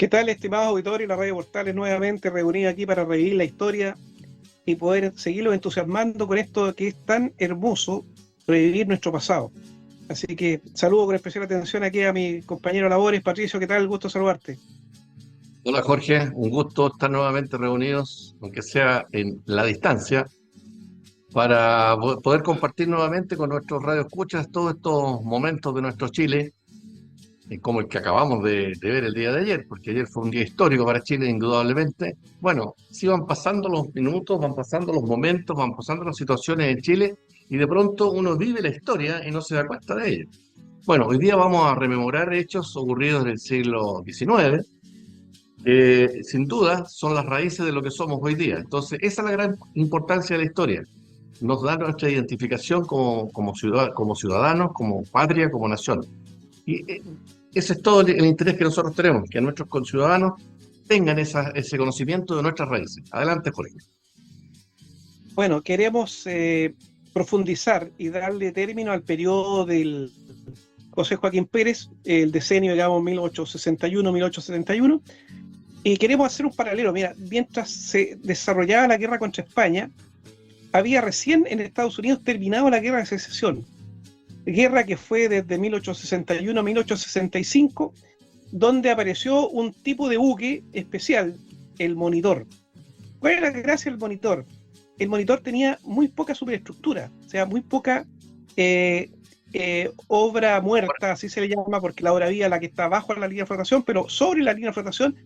¿Qué tal, estimados auditores y la Radio Portales nuevamente reunida aquí para revivir la historia y poder seguirlos entusiasmando con esto que es tan hermoso, revivir nuestro pasado? Así que saludo con especial atención aquí a mi compañero de labores, Patricio, ¿qué tal? Gusto saludarte. Hola Jorge, un gusto estar nuevamente reunidos, aunque sea en la distancia, para poder compartir nuevamente con nuestros radioescuchas todos estos momentos de nuestro Chile, como el que acabamos de ver el día de ayer, porque ayer fue un día histórico para Chile, indudablemente. Bueno, sí van pasando los minutos, van pasando los momentos, van pasando las situaciones en Chile, y de pronto uno vive la historia y no se da cuenta de ello. Bueno, hoy día vamos a rememorar hechos ocurridos en el siglo XIX, sin duda son las raíces de lo que somos hoy día. Entonces, esa es la gran importancia de la historia. Nos da nuestra identificación como ciudadanos, como patria, como nación. Y ese es todo el interés que nosotros tenemos, que nuestros conciudadanos tengan ese conocimiento de nuestras raíces. Adelante, Jorge. Bueno, queremos profundizar y darle término al periodo del José Joaquín Pérez, el decenio, digamos, 1861-1871, y queremos hacer un paralelo. Mira, mientras se desarrollaba la guerra contra España, había recién en Estados Unidos terminado la guerra de secesión, guerra que fue desde 1861 a 1865, donde apareció un tipo de buque especial, el Monitor. ¿Cuál era la gracia del Monitor? El Monitor tenía muy poca superestructura, o sea, muy poca obra muerta, así se le llama, porque la obra vía la que está bajo la línea de flotación, pero sobre la línea de flotación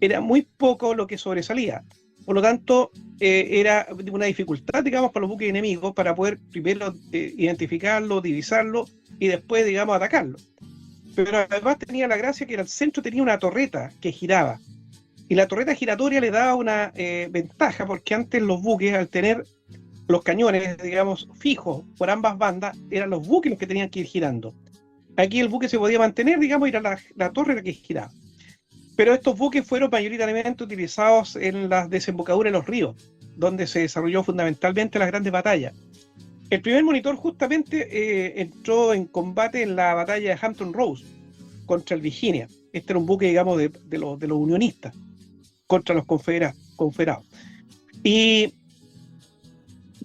era muy poco lo que sobresalía. Por lo tanto, era una dificultad, digamos, para los buques enemigos para poder primero identificarlo, divisarlo y después, digamos, atacarlo. Pero además tenía la gracia que en el centro tenía una torreta que giraba. Y la torreta giratoria le daba una ventaja, porque antes los buques, al tener los cañones, digamos, fijos por ambas bandas, eran los buques los que tenían que ir girando. Aquí el buque se podía mantener, digamos, y era la torre la que giraba. Pero estos buques fueron mayoritariamente utilizados en las desembocaduras de los ríos, donde se desarrolló fundamentalmente las grandes batallas. El primer Monitor justamente entró en combate en la batalla de Hampton Roads contra el Virginia. Este era un buque, digamos, de los unionistas contra los confederados. Y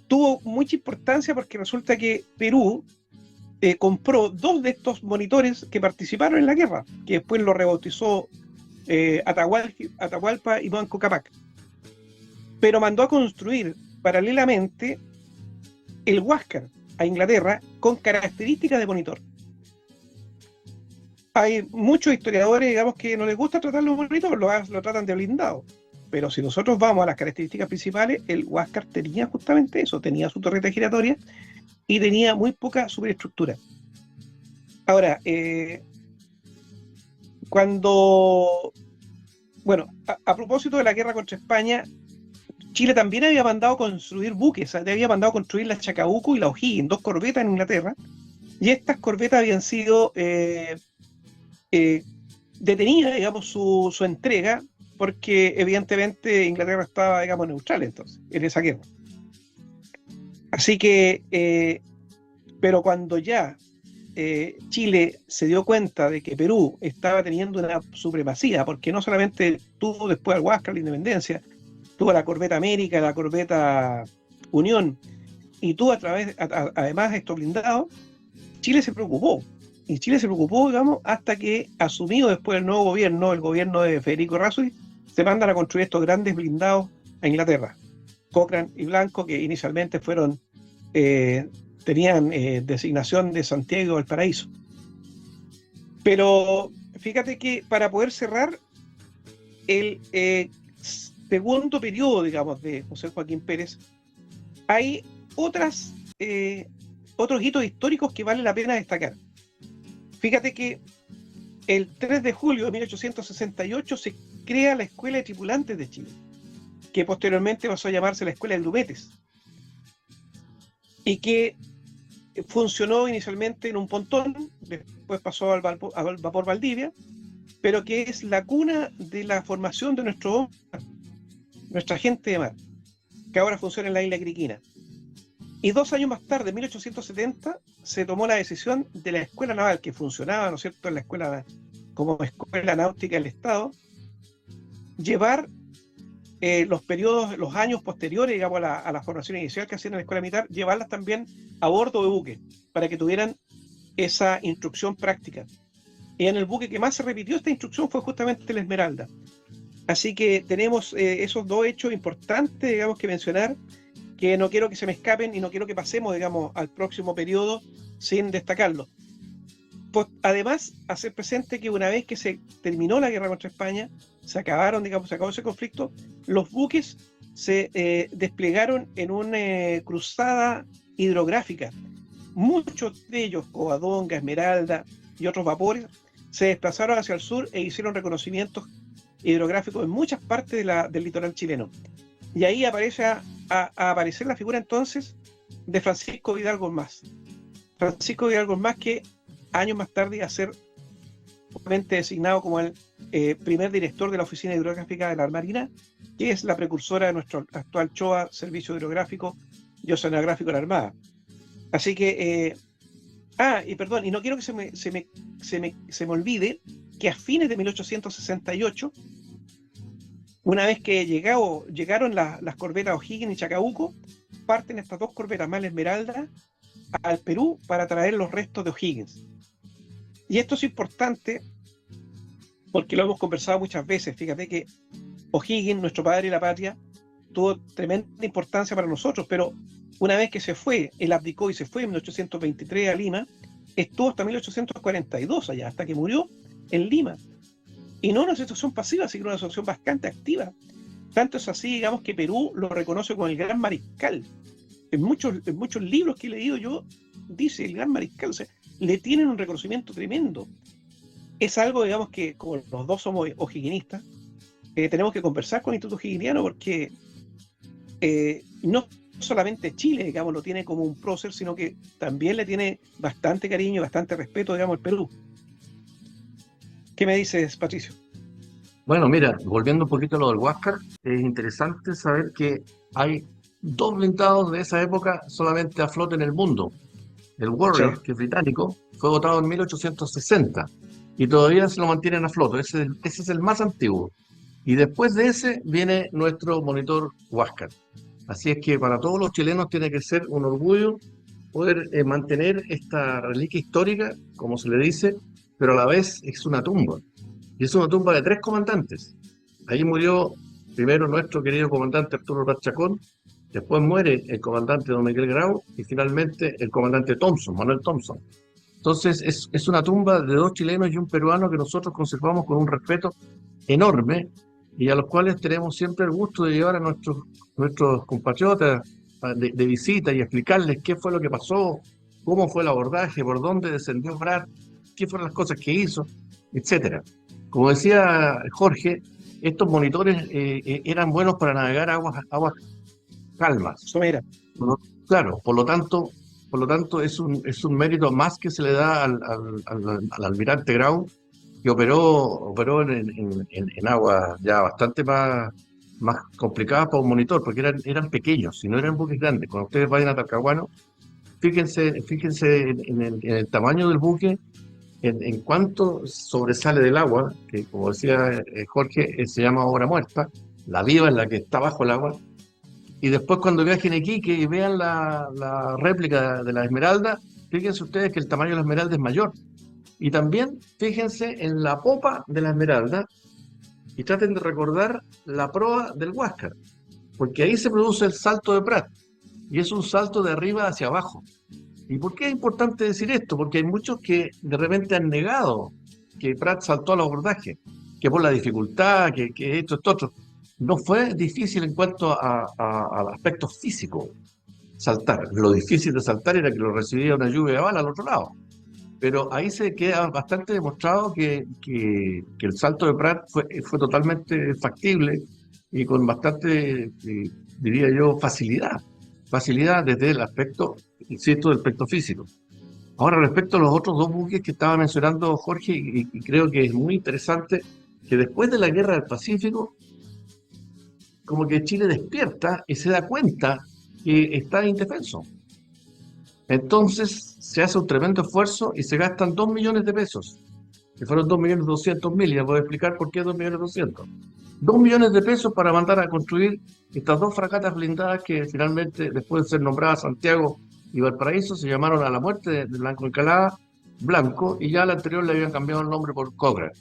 tuvo mucha importancia porque resulta que Perú compró dos de estos monitores que participaron en la guerra, que después lo rebautizó Atahualpa y Manco Cápac. Pero mandó a construir paralelamente el Huáscar a Inglaterra con características de monitor. Hay muchos historiadores, digamos, que no les gusta tratar los monitores, lo tratan de blindado. Pero si nosotros vamos a las características principales, el Huáscar tenía justamente eso, tenía su torreta giratoria y tenía muy poca superestructura. Ahora, bueno, a propósito de la guerra contra España, Chile también había mandado construir buques, había mandado construir la Chacabuco y la O'Higgins, dos corbetas en Inglaterra, y estas corbetas habían sido detenidas, digamos, su entrega, porque evidentemente Inglaterra estaba, digamos, neutral entonces, en esa guerra. Así que, pero cuando ya Chile se dio cuenta de que Perú estaba teniendo una supremacía, porque no solamente tuvo después al Huáscar la independencia, tuvo la corbeta América, la corbeta Unión, y tuvo además estos blindados, Chile se preocupó. Y Chile se preocupó, digamos, hasta que, asumido después el nuevo gobierno, el gobierno de Federico Errázuriz, se mandan a construir estos grandes blindados a Inglaterra. Cochrane y Blanco, que inicialmente tenían designación de Santiago del Paraíso. Pero fíjate que para poder cerrar el segundo periodo, digamos, de José Joaquín Pérez, hay otros hitos históricos que vale la pena destacar. Fíjate que el 3 de julio de 1868 se crea la Escuela de Tripulantes de Chile, que posteriormente pasó a llamarse la Escuela de Grumetes, y que funcionó inicialmente en un pontón, después pasó al vapor Valdivia, pero que es la cuna de la formación de nuestra gente de mar, que ahora funciona en la isla Criquina. Y 2 años más tarde, en 1870, se tomó la decisión de la Escuela Naval, que funcionaba, ¿no es cierto?, en la escuela como Escuela Náutica del Estado, llevar los años posteriores, digamos, a la formación inicial que hacían en la escuela militar, llevarlas también a bordo de buques, para que tuvieran esa instrucción práctica. Y en el buque que más se repitió esta instrucción fue justamente el Esmeralda. Así que tenemos esos dos hechos importantes, digamos, que mencionar, que no quiero que se me escapen y no quiero que pasemos, digamos, al próximo periodo sin destacarlo. Pues, además, hacer presente que una vez que se terminó la guerra contra España, se acabó ese conflicto, los buques se desplegaron en una cruzada hidrográfica. Muchos de ellos, Covadonga, Esmeralda y otros vapores, se desplazaron hacia el sur e hicieron reconocimientos hidrográficos en muchas partes del litoral chileno. Y ahí aparece a aparecer la figura entonces de Francisco Vidal Gormaz. Francisco Vidal Gormaz, que años más tarde iba a ser designado como el primer director de la Oficina Hidrográfica de la Marina, que es la precursora de nuestro actual CHOA, Servicio Hidrográfico y Oceanográfico de la Armada. Así que, y no quiero que se me olvide que a fines de 1868, una vez que llegaron las corbetas O'Higgins y Chacabuco, parten estas dos corbetas más la Esmeralda al Perú para traer los restos de O'Higgins. Y esto es importante porque lo hemos conversado muchas veces. Fíjate que O'Higgins, nuestro padre y la patria, tuvo tremenda importancia para nosotros, pero una vez que se fue, él abdicó y se fue en 1823 a Lima, estuvo hasta 1842 allá, hasta que murió en Lima. Y no una situación pasiva, sino una situación bastante activa. Tanto es así, digamos, que Perú lo reconoce como el gran mariscal. En muchos libros que he leído yo, dice el gran mariscal, o sea, le tienen un reconocimiento tremendo. Es algo, digamos, que como los dos somos o'higginistas, tenemos que conversar con el Instituto O'Higginiano, porque no solamente Chile, digamos, lo tiene como un prócer, sino que también le tiene bastante cariño y bastante respeto, digamos, el Perú. ¿Qué me dices, Patricio? Bueno, mira, volviendo un poquito a lo del Huáscar, es interesante saber que hay dos blindados de esa época solamente a flote en el mundo. El Warrior, Sí. que es británico, fue votado en 1860 y todavía se lo mantienen a flote. Ese es el más antiguo. Y después de ese viene nuestro monitor Huáscar. Así es que para todos los chilenos tiene que ser un orgullo poder mantener esta reliquia histórica, como se le dice, pero a la vez es una tumba. Y es una tumba de 3 comandantes. Ahí murió primero nuestro querido comandante Arturo Prat Chacón, después muere el comandante Don Miguel Grau y finalmente el comandante Thompson, Manuel Thompson. Entonces es una tumba de 2 chilenos y un peruano que nosotros conservamos con un respeto enorme y a los cuales tenemos siempre el gusto de llevar a nuestros compatriotas de visita y explicarles qué fue lo que pasó, cómo fue el abordaje, por dónde descendió Prat, qué fueron las cosas que hizo, etcétera. Como decía Jorge, estos monitores eran buenos para navegar aguas calmas. Somera. Claro, por lo tanto es un mérito más que se le da al almirante Grau, que operó en aguas ya bastante más complicadas para un monitor, porque eran pequeños, y no eran buques grandes. Cuando ustedes vayan a Talcahuano, fíjense en el tamaño del buque, en cuánto sobresale del agua, que como decía Jorge, se llama obra muerta, la viva es la que está bajo el agua. Y después cuando viajen aquí, que vean la réplica de la Esmeralda, fíjense ustedes que el tamaño de la Esmeralda es mayor. Y también fíjense en la popa de la Esmeralda y traten de recordar la proa del Huáscar, porque ahí se produce el salto de Prat, y es un salto de arriba hacia abajo. ¿Y por qué es importante decir esto? Porque hay muchos que de repente han negado que Prat saltó al abordaje, que por la dificultad, que esto, otro. No fue difícil en cuanto al aspecto físico saltar. Lo difícil de saltar era que lo recibía una lluvia de bala al otro lado. Pero ahí se queda bastante demostrado que el salto de Prat fue totalmente factible y con bastante, diría yo, facilidad. Facilidad desde el aspecto, insisto, del aspecto físico. Ahora, respecto a los otros 2 buques que estaba mencionando Jorge, y creo que es muy interesante, que después de la Guerra del Pacífico, como que Chile despierta y se da cuenta que está indefenso. Entonces se hace un tremendo esfuerzo y se gastan 2 millones de pesos, que fueron 2.200.000, y ya voy a explicar por qué 2.200.000. 2 millones de pesos para mandar a construir estas dos fragatas blindadas que finalmente, después de ser nombradas Santiago y Valparaíso, se llamaron a la muerte de Blanco Encalada Blanco, y ya la anterior le habían cambiado el nombre por Cochrane.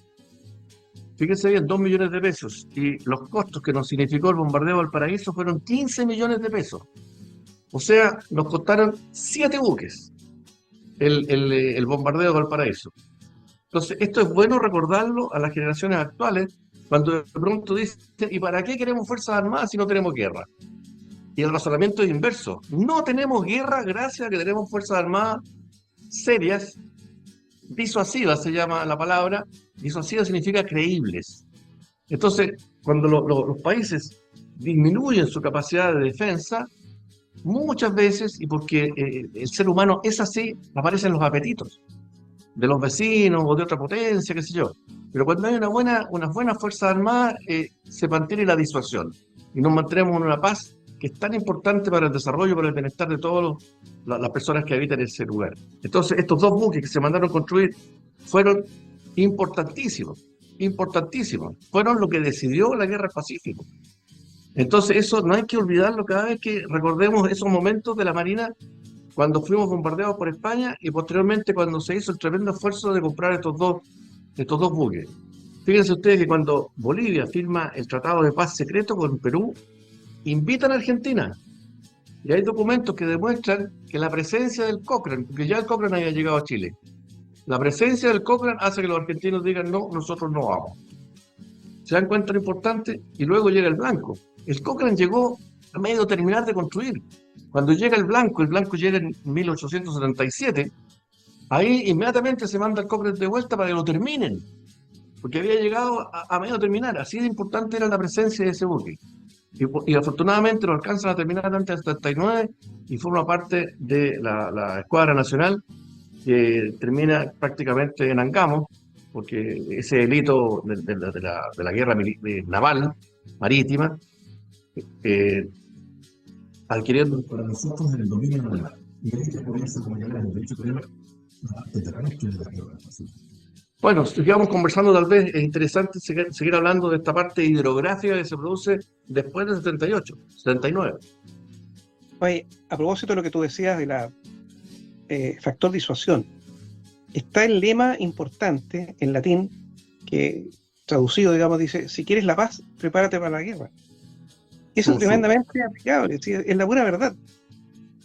Fíjense bien, 2 millones de pesos. Y los costos que nos significó el bombardeo de Valparaíso fueron 15 millones de pesos. O sea, nos costaron 7 buques el bombardeo de Valparaíso. Entonces, esto es bueno recordarlo a las generaciones actuales, cuando de pronto dicen, ¿y para qué queremos Fuerzas Armadas si no tenemos guerra? Y el razonamiento es inverso. No tenemos guerra gracias a que tenemos Fuerzas Armadas serias, disuasivas se llama la palabra. Disuasivas significa creíbles. Entonces, cuando los países disminuyen su capacidad de defensa, muchas veces, y porque el ser humano es así, aparecen los apetitos de los vecinos o de otra potencia, qué sé yo. Pero cuando hay unas buenas fuerzas armadas, se mantiene la disuasión y nos mantenemos en una paz que es tan importante para el desarrollo, para el bienestar de todas las personas que habitan ese lugar. Entonces, estos dos buques que se mandaron a construir fueron importantísimos, importantísimos. Fueron lo que decidió la guerra del Pacífico. Entonces, eso no hay que olvidarlo cada vez que recordemos esos momentos de la Marina cuando fuimos bombardeados por España y posteriormente cuando se hizo el tremendo esfuerzo de comprar estos dos buques. Fíjense ustedes que cuando Bolivia firma el Tratado de Paz secreto con Perú, invitan a Argentina. Y hay documentos que demuestran que la presencia del Cochrane, porque ya el Cochrane había llegado a Chile, la presencia del Cochrane hace que los argentinos digan, no, nosotros no vamos. ¿Se dan cuenta lo importante? Y luego llega el Blanco. El Cochrane llegó a medio terminar de construir. Cuando llega el Blanco llega en 1877, ahí inmediatamente se manda el Cochrane de vuelta para que lo terminen, porque había llegado a medio terminar. Así de importante era la presencia de ese buque. Y afortunadamente lo alcanzan a terminar antes del 79 y forma parte de la Escuadra Nacional, que termina prácticamente en Angamos, porque ese delito de la guerra naval marítima, adquiriendo para nosotros en el dominio naval. Y ahí que comienza con el derecho penal de la guerra. Bueno, sigamos conversando, tal vez es interesante seguir hablando de esta parte hidrográfica que se produce después del 78, 79. Oye, a propósito de lo que tú decías de la factor disuasión, está el lema importante en latín que traducido, digamos, dice, si quieres la paz, prepárate para la guerra. Eso es tremendamente aplicable, ¿sí? Es la pura verdad.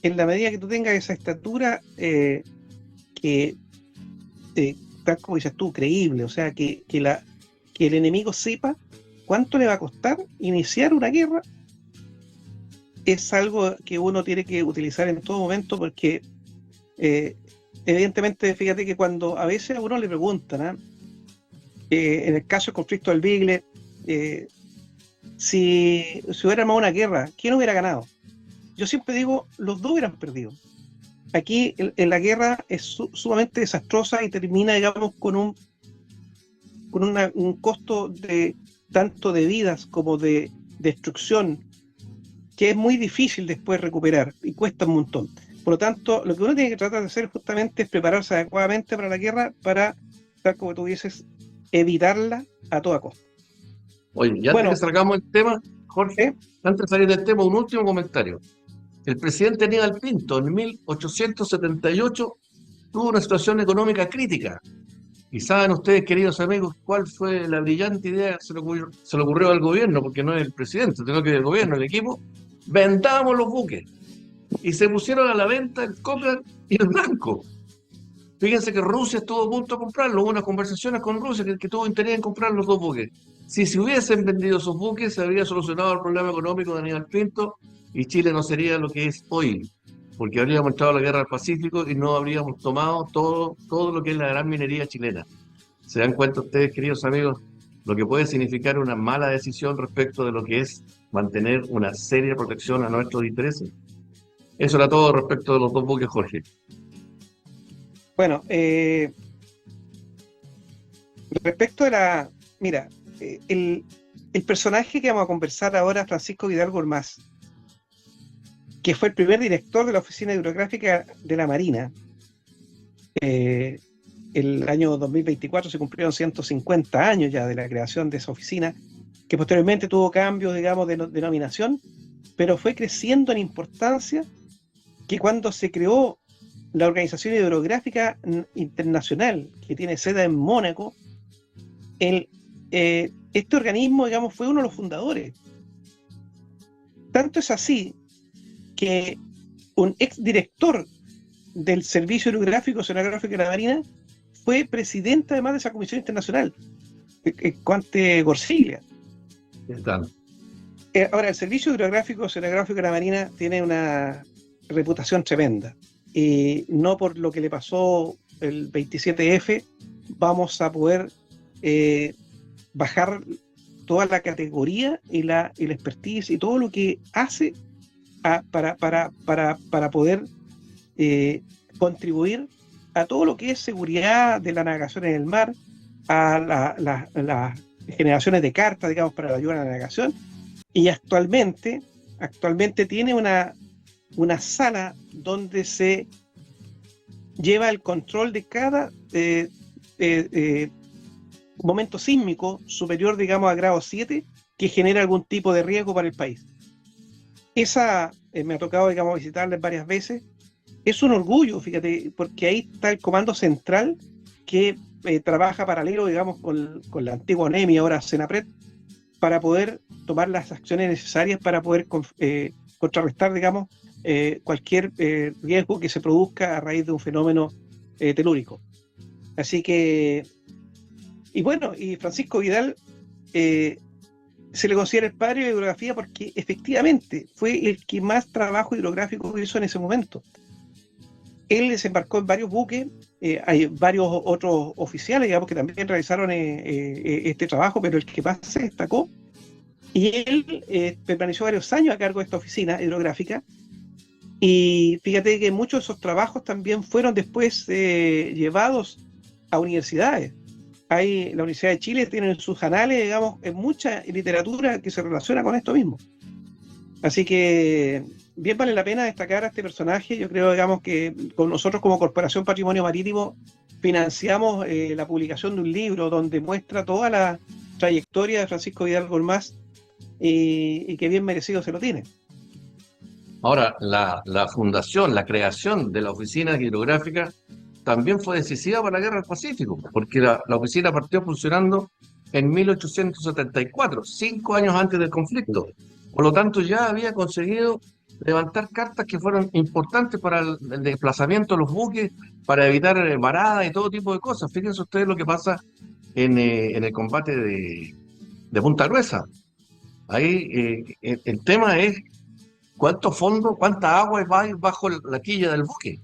En la medida que tú tengas esa estatura que tal como dices tú, creíble, o sea, que el enemigo sepa cuánto le va a costar iniciar una guerra, es algo que uno tiene que utilizar en todo momento, porque evidentemente, fíjate que cuando a veces a uno le preguntan, en el caso del conflicto del Bigle, si hubiera armado una guerra, ¿quién hubiera ganado? Yo siempre digo, los dos hubieran perdido. Aquí en la guerra es sumamente desastrosa y termina, digamos, con un costo de tanto de vidas como de destrucción, que es muy difícil después recuperar y cuesta un montón. Por lo tanto, lo que uno tiene que tratar de hacer justamente es prepararse adecuadamente para la guerra, para, tal como tú dices, evitarla a toda costa. Oye, ya antes que salgamos el tema, Jorge, antes de salir del tema, un último comentario. El presidente Aníbal Pinto en 1878 tuvo una situación económica crítica. Y saben ustedes, queridos amigos, cuál fue la brillante idea que se le ocurrió al gobierno, porque no es el presidente, sino que el gobierno, el equipo. Vendamos los buques. Y se pusieron a la venta el Cochrane y el Blanco. Fíjense que Rusia estuvo a punto de comprarlo, hubo unas conversaciones con Rusia que tuvo interés en comprar los dos buques. Si se hubiesen vendido esos buques, se habría solucionado el problema económico de Aníbal Pinto y Chile no sería lo que es hoy, porque habríamos entrado a la guerra del Pacífico y no habríamos tomado todo lo que es la gran minería chilena. ¿Se dan cuenta ustedes, queridos amigos, lo que puede significar una mala decisión respecto de lo que es mantener una seria protección a nuestros intereses? Eso era todo respecto de los dos buques, Jorge. Bueno, respecto de la... Mira, el personaje que vamos a conversar ahora, Francisco Vidal Gormaz, que fue el primer director de la Oficina Hidrográfica de la Marina. El año 2024 se cumplieron 150 años ya de la creación de esa oficina, que posteriormente tuvo cambios, digamos, de denominación, pero fue creciendo en importancia, que cuando se creó la Organización Hidrográfica Internacional, que tiene sede en Mónaco, este organismo, digamos, fue uno de los fundadores. Tanto es así que un exdirector del Servicio Hidrográfico, Oceanográfico de la Marina, fue presidente además de esa comisión internacional, Conte Gorsiglia. ¿Qué tal? Ahora, el Servicio Hidrográfico, Oceanográfico de la Marina tiene una reputación tremenda. Y no por lo que le pasó el 27F vamos a poder bajar toda la categoría y la expertise y todo lo que hace para poder contribuir a todo lo que es seguridad de la navegación en el mar, a las generaciones de cartas, digamos, para la ayuda a la navegación. Y actualmente tiene una sala donde se lleva el control de cada momento sísmico superior, digamos, a grado 7, que genera algún tipo de riesgo para el país. Esa me ha tocado, digamos, visitarles varias veces. Es un orgullo, fíjate, porque ahí está el comando central que trabaja paralelo, digamos, con la antigua ONEMI, ahora Senapred, para poder tomar las acciones necesarias para poder contrarrestar, digamos, cualquier riesgo que se produzca a raíz de un fenómeno telúrico. Así que, y bueno, y Francisco Vidal se le considera el padre de la hidrografía porque efectivamente fue el que más trabajo hidrográfico hizo en ese momento. Él desembarcó en varios buques, hay varios otros oficiales, digamos, que también realizaron este trabajo, pero el que más se destacó, y él permaneció varios años a cargo de esta oficina hidrográfica, y fíjate que muchos de esos trabajos también fueron después llevados a universidades. La Universidad de Chile tiene en sus anales, digamos, mucha literatura que se relaciona con esto mismo. Así que bien vale la pena destacar a este personaje. Yo creo, digamos, que con nosotros como Corporación Patrimonio Marítimo financiamos la publicación de un libro donde muestra toda la trayectoria de Francisco Vidal Gormaz y que bien merecido se lo tiene. Ahora, la fundación, la creación de la oficina hidrográfica también fue decisiva para la Guerra del Pacífico, porque la oficina partió funcionando en 1874, 5 años antes del conflicto. Por lo tanto, ya había conseguido levantar cartas que fueron importantes para el desplazamiento de los buques, para evitar varadas y todo tipo de cosas. Fíjense ustedes lo que pasa en el combate de Punta Gruesa. Ahí el tema es cuánto fondo, cuánta agua va bajo la quilla del buque.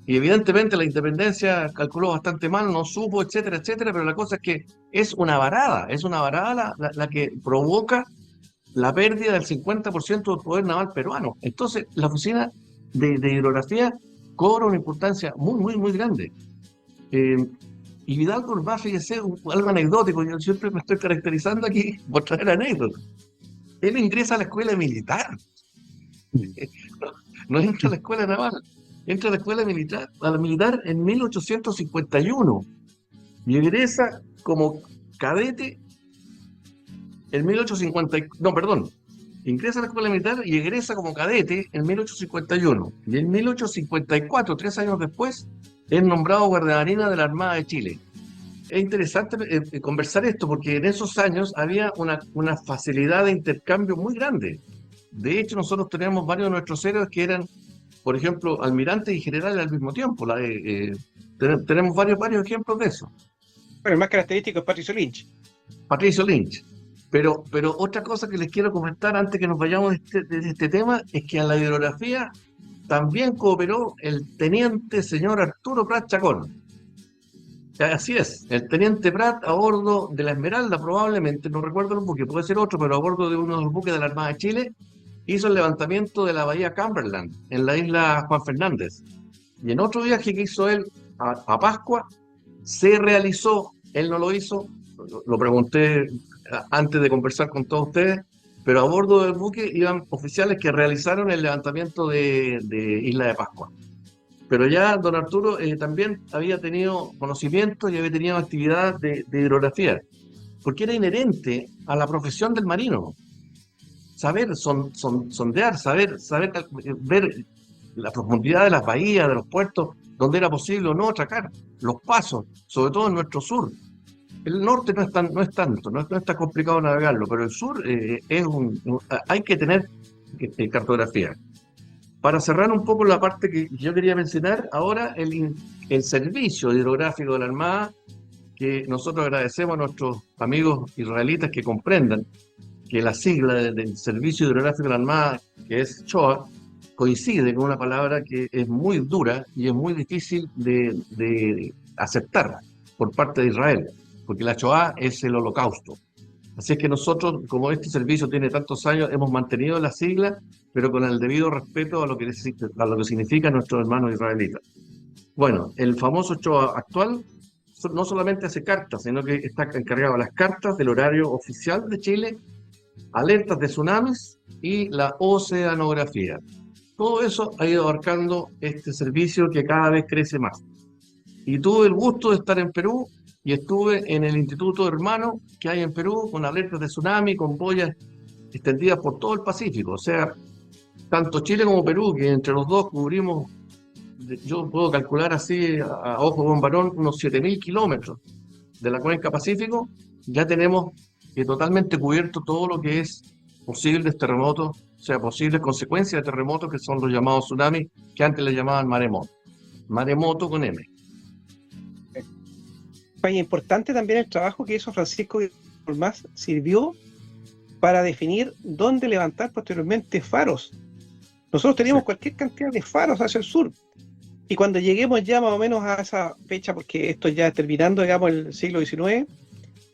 Y evidentemente la Independencia calculó bastante mal, no supo, etcétera, etcétera, pero la cosa es que es una varada la que provoca la pérdida del 50% del poder naval peruano. Entonces, la oficina de hidrografía cobra una importancia muy, muy, muy grande. Y Vidal Gormaz, fíjese, algo anecdótico, yo siempre me estoy caracterizando aquí por traer anécdotas. Él ingresa a la escuela militar. No entra a la escuela naval, entra a la escuela militar, a la militar en 1851 y egresa como cadete en 1850, no, perdón, ingresa a la escuela militar y egresa como cadete en 1851 y en 1854, 3 años después, es nombrado guardiamarina de la Armada de Chile. Es interesante conversar esto porque en esos años había una facilidad de intercambio muy grande. De hecho, nosotros teníamos varios de nuestros héroes que eran, por ejemplo, almirantes y generales al mismo tiempo. Tenemos varios ejemplos de eso. Pero el más característico es Patricio Lynch. Patricio Lynch. Pero otra cosa que les quiero comentar antes que nos vayamos de este tema es que a la hidrografía también cooperó el teniente señor Arturo Prat Chacón. Así es, el teniente Prat a bordo de la Esmeralda, probablemente, no recuerdo el buque, puede ser otro, pero a bordo de uno de los buques de la Armada de Chile, hizo el levantamiento de la bahía Cumberland, en la isla Juan Fernández. Y en otro viaje que hizo él a Pascua, se realizó, él no lo hizo, lo pregunté antes de conversar con todos ustedes, pero a bordo del buque iban oficiales que realizaron el levantamiento de Isla de Pascua. Pero ya don Arturo también había tenido conocimiento y había tenido actividad de hidrografía. porque era inherente a la profesión del marino. Saber sondear, saber ver la profundidad de las bahías, de los puertos, donde era posible o no atracar, los pasos, sobre todo en nuestro sur. El norte no es tanto, no es tan complicado navegarlo, pero el sur hay que tener cartografía. Para cerrar un poco la parte que yo quería mencionar, ahora el servicio hidrográfico de la Armada, que nosotros agradecemos a nuestros amigos israelitas que comprendan que la sigla del Servicio Hidrográfico de la Armada, que es SHOA, coincide con una palabra que es muy dura y es muy difícil de aceptar por parte de Israel, porque la SHOA es el holocausto. Así es que nosotros, como este servicio tiene tantos años, hemos mantenido la sigla, pero con el debido respeto a lo que significa nuestros hermanos israelitas. Bueno, el famoso SHOA actual no solamente hace cartas, sino que está encargado de las cartas del horario oficial de Chile, alertas de tsunamis y la oceanografía. Todo eso ha ido abarcando este servicio que cada vez crece más. Y tuve el gusto de estar en Perú y estuve en el Instituto Hermano que hay en Perú con alertas de tsunami, con boyas extendidas por todo el Pacífico. O sea, tanto Chile como Perú, que entre los dos cubrimos, yo puedo calcular así a ojo con varón, unos 7.000 kilómetros de la cuenca Pacífico, ya tenemos totalmente cubierto todo lo que es posibles terremotos, o sea, posibles consecuencias de terremotos, que son los llamados tsunamis, que antes le llamaban maremoto. Maremoto con M. Fue importante también el trabajo que hizo Francisco Más, sirvió para definir dónde levantar posteriormente faros. Nosotros teníamos cualquier cantidad de faros hacia el sur, y cuando lleguemos ya más o menos a esa fecha, porque esto ya terminando, digamos, el siglo XIX,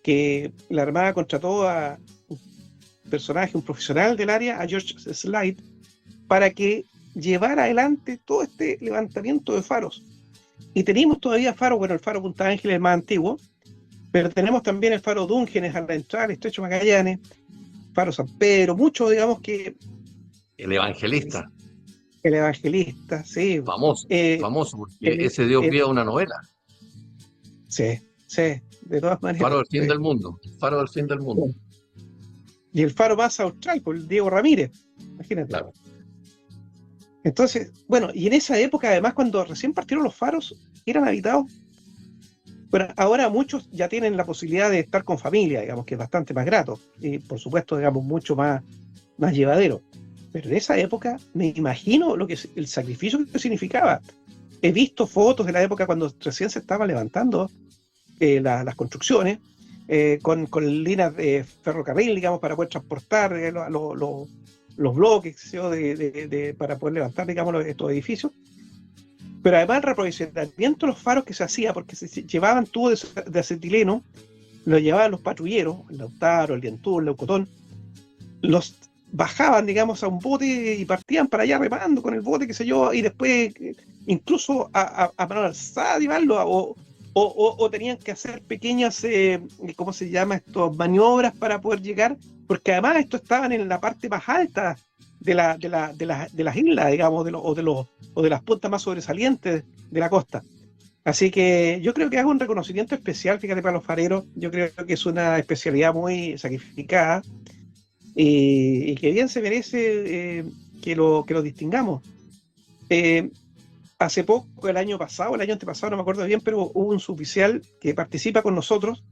que la Armada contrató a un personaje, un profesional del área, a George Slide, para que llevara adelante todo este levantamiento de faros. Y tenemos todavía faros, bueno, el faro Punta Ángeles es más antiguo, pero tenemos también el faro Dungenes al entrar, el Estrecho Magallanes, faro San Pedro, mucho, digamos que... El Evangelista. El Evangelista, sí. Famoso, porque ese dio pie a una novela. Sí, de todas maneras. Faro del fin del mundo, faro del fin del mundo. Y el faro más austral, por el Diego Ramírez, imagínate. Claro. Entonces, bueno, y en esa época, además, cuando recién partieron los faros, eran habitados. Bueno, ahora muchos ya tienen la posibilidad de estar con familia, digamos, que es bastante más grato, y por supuesto, digamos, mucho más llevadero. Pero en esa época me imagino el sacrificio que significaba. He visto fotos de la época cuando recién se estaban levantando las construcciones, con líneas de ferrocarril, digamos, para poder transportar los bloques, para poder levantar, digamos, estos edificios. Pero además el reaprovisionamiento de los faros que se hacía, porque se llevaban tubos de acetileno, los llevaban los patrulleros, el Lautaro, el Lientú, el Leucotón, los bajaban, digamos, a un bote y partían para allá remando con el bote, qué sé yo, y después incluso a mano alzada llevarlo, o tenían que hacer pequeñas, ¿cómo se llama esto? Maniobras para poder llegar, porque además estos estaban en la parte más alta de las islas, digamos, o de las puntas más sobresalientes de la costa. Así que yo creo que hago un reconocimiento especial, fíjate, para los fareros. Yo creo que es una especialidad muy sacrificada, y que bien se merece que lo distingamos. Hace poco, el año antepasado, no me acuerdo bien, pero hubo un suboficial que participa con nosotros,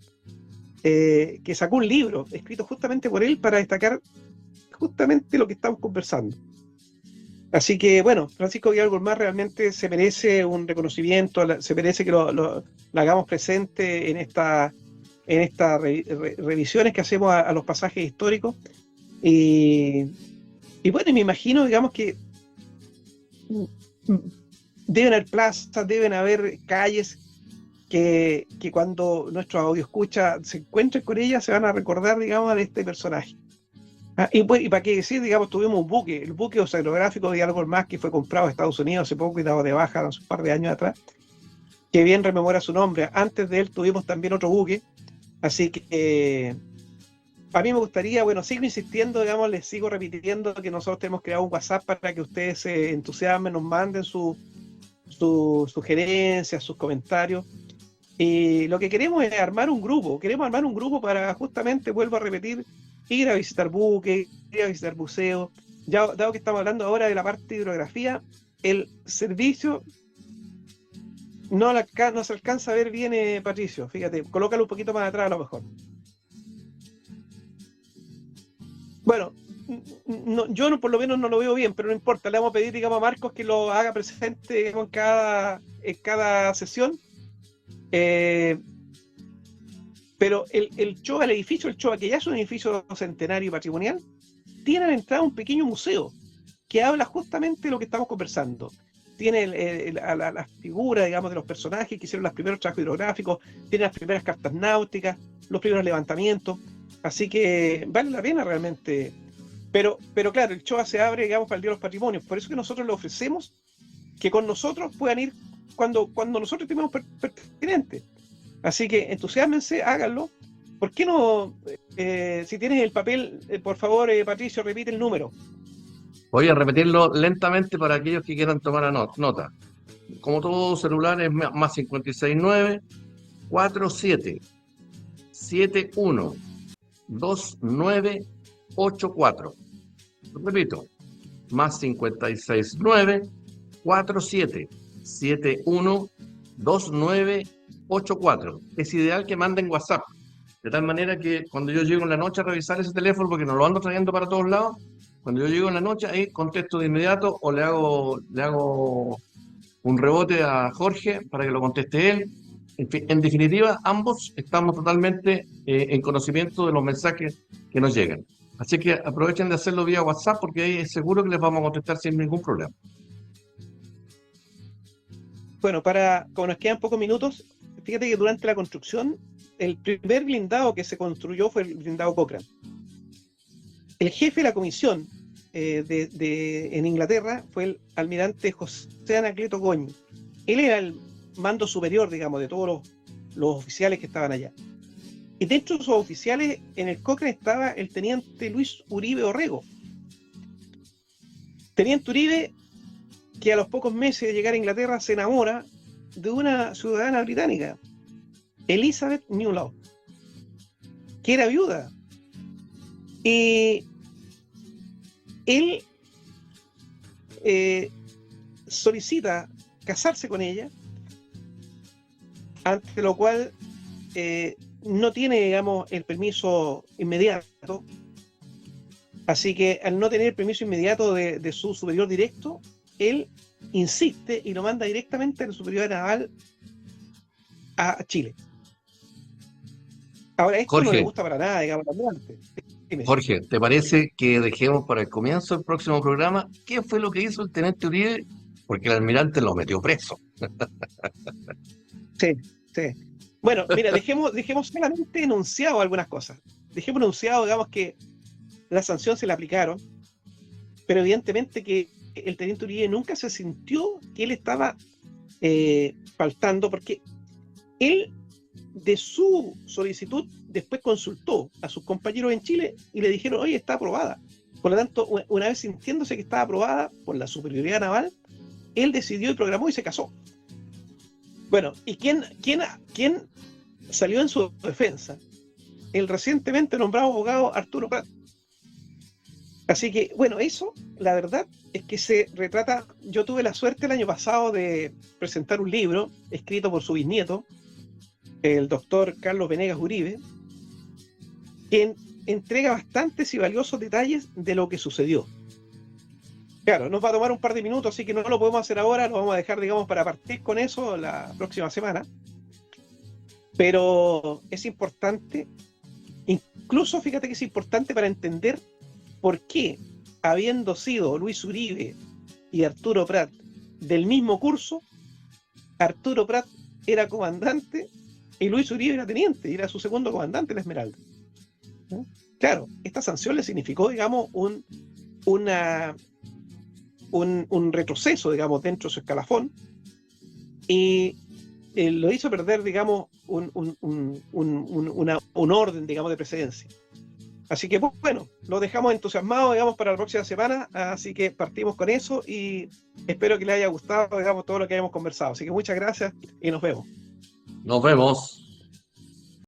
que sacó un libro escrito justamente por él para destacar justamente lo que estamos conversando. Así que, bueno, Francisco Vidal Guzmán realmente se merece un reconocimiento, se merece que lo hagamos presente en estas revisiones que hacemos a los pasajes históricos. Y bueno, me imagino, digamos, que deben haber plazas, deben haber calles que cuando nuestros audioscuchas se encuentren con ellas se van a recordar, digamos, de este personaje. Y para qué decir, digamos, tuvimos el buque oceanográfico de Algo Más, que fue comprado en Estados Unidos hace poco y dado de baja hace un par de años atrás, que bien rememora su nombre. Antes de él tuvimos también otro buque, así que a mí me gustaría, bueno, sigo insistiendo, digamos, les sigo repitiendo que nosotros tenemos creado un WhatsApp para que ustedes se entusiasmen, nos manden sus sugerencias, sus comentarios. Y lo que queremos es armar un grupo, para justamente, vuelvo a repetir, ir a visitar buques, ir a visitar buceos. Ya, dado que estamos hablando ahora de la parte de hidrografía, el servicio no se alcanza a ver bien, Patricio. Fíjate, colócalo un poquito más atrás a lo mejor. Bueno, yo no, por lo menos no lo veo bien, pero no importa. Le vamos a pedir, digamos, a Marcos que lo haga presente, digamos, en cada sesión. Pero el CHOA, el edificio del CHOA, que ya es un edificio centenario y patrimonial, tiene a la entrada un pequeño museo que habla justamente de lo que estamos conversando. Tiene las figuras, digamos, de los personajes que hicieron los primeros trabajos hidrográficos, tiene las primeras cartas náuticas, los primeros levantamientos, así que vale la pena realmente. Pero claro, el CHOA se abre, digamos, para el Día de los Patrimonios, por eso que nosotros le ofrecemos que con nosotros puedan ir cuando nosotros tenemos pertinente. Así que entusiásmense, háganlo. ¿Por qué no? Si tienes el papel, por favor, Patricio, repite el número. Voy a repetirlo lentamente para aquellos que quieran tomar nota. Como todo celular es más 569 47 71 2984. Repito, más 569 47 71 2984. Es ideal que manden WhatsApp, de tal manera que cuando yo llego en la noche a revisar ese teléfono, porque nos lo ando trayendo para todos lados, cuando yo llego en la noche, ahí contesto de inmediato o le hago un rebote a Jorge para que lo conteste él. En definitiva, ambos estamos totalmente en conocimiento de los mensajes que nos llegan. Así que aprovechen de hacerlo vía WhatsApp, porque ahí es seguro que les vamos a contestar sin ningún problema. Bueno, como nos quedan pocos minutos, fíjate que durante la construcción, el primer blindado que se construyó fue el blindado Cochrane. El jefe de la comisión en Inglaterra fue el almirante José Anacleto Goñi. Él era el mando superior, digamos, de todos los oficiales que estaban allá. Y dentro de sus oficiales, en el Cochrane estaba el teniente Luis Uribe Orrego. Teniente Uribe, que a los pocos meses de llegar a Inglaterra se enamora de una ciudadana británica, Elizabeth Newlaw, que era viuda. Y él solicita casarse con ella, ante lo cual no tiene, digamos, el permiso inmediato. Así que al no tener el permiso inmediato de su superior directo, él insiste y lo manda directamente al superior naval a Chile. Ahora, esto Jorge, no le gusta para nada, digamos, al almirante. Jorge, ¿te parece que dejemos para el comienzo del próximo programa qué fue lo que hizo el teniente Uribe? Porque el almirante lo metió preso. Sí, sí. Bueno, mira, dejemos solamente enunciado algunas cosas. Dejemos enunciado, digamos, que la sanción se la aplicaron, pero evidentemente que el teniente Uribe nunca se sintió que él estaba faltando, porque él, de su solicitud, después consultó a sus compañeros en Chile y le dijeron, oye, está aprobada. Por lo tanto, una vez sintiéndose que estaba aprobada por la superioridad naval, él decidió y programó y se casó. Bueno, ¿y quién salió en su defensa? El recientemente nombrado abogado Arturo Prat. Así que, bueno, eso, la verdad, es que se retrata. Yo tuve la suerte el año pasado de presentar un libro escrito por su bisnieto, el doctor Carlos Venegas Uribe, que entrega bastantes y valiosos detalles de lo que sucedió. Claro, nos va a tomar un par de minutos, así que no lo podemos hacer ahora, lo vamos a dejar, digamos, para partir con eso la próxima semana. Pero es importante, incluso fíjate que es importante para entender por qué, habiendo sido Luis Uribe y Arturo Prat del mismo curso, Arturo Prat era comandante y Luis Uribe era teniente, y era su segundo comandante en la Esmeralda. ¿No? Claro, esta sanción le significó, digamos, un retroceso, digamos, dentro de su escalafón, y lo hizo perder, digamos, un orden, digamos, de precedencia. Así que, bueno, lo dejamos entusiasmado, digamos, para la próxima semana, así que partimos con eso y espero que les haya gustado, digamos, todo lo que hayamos conversado. Así que muchas gracias y nos vemos. Nos vemos.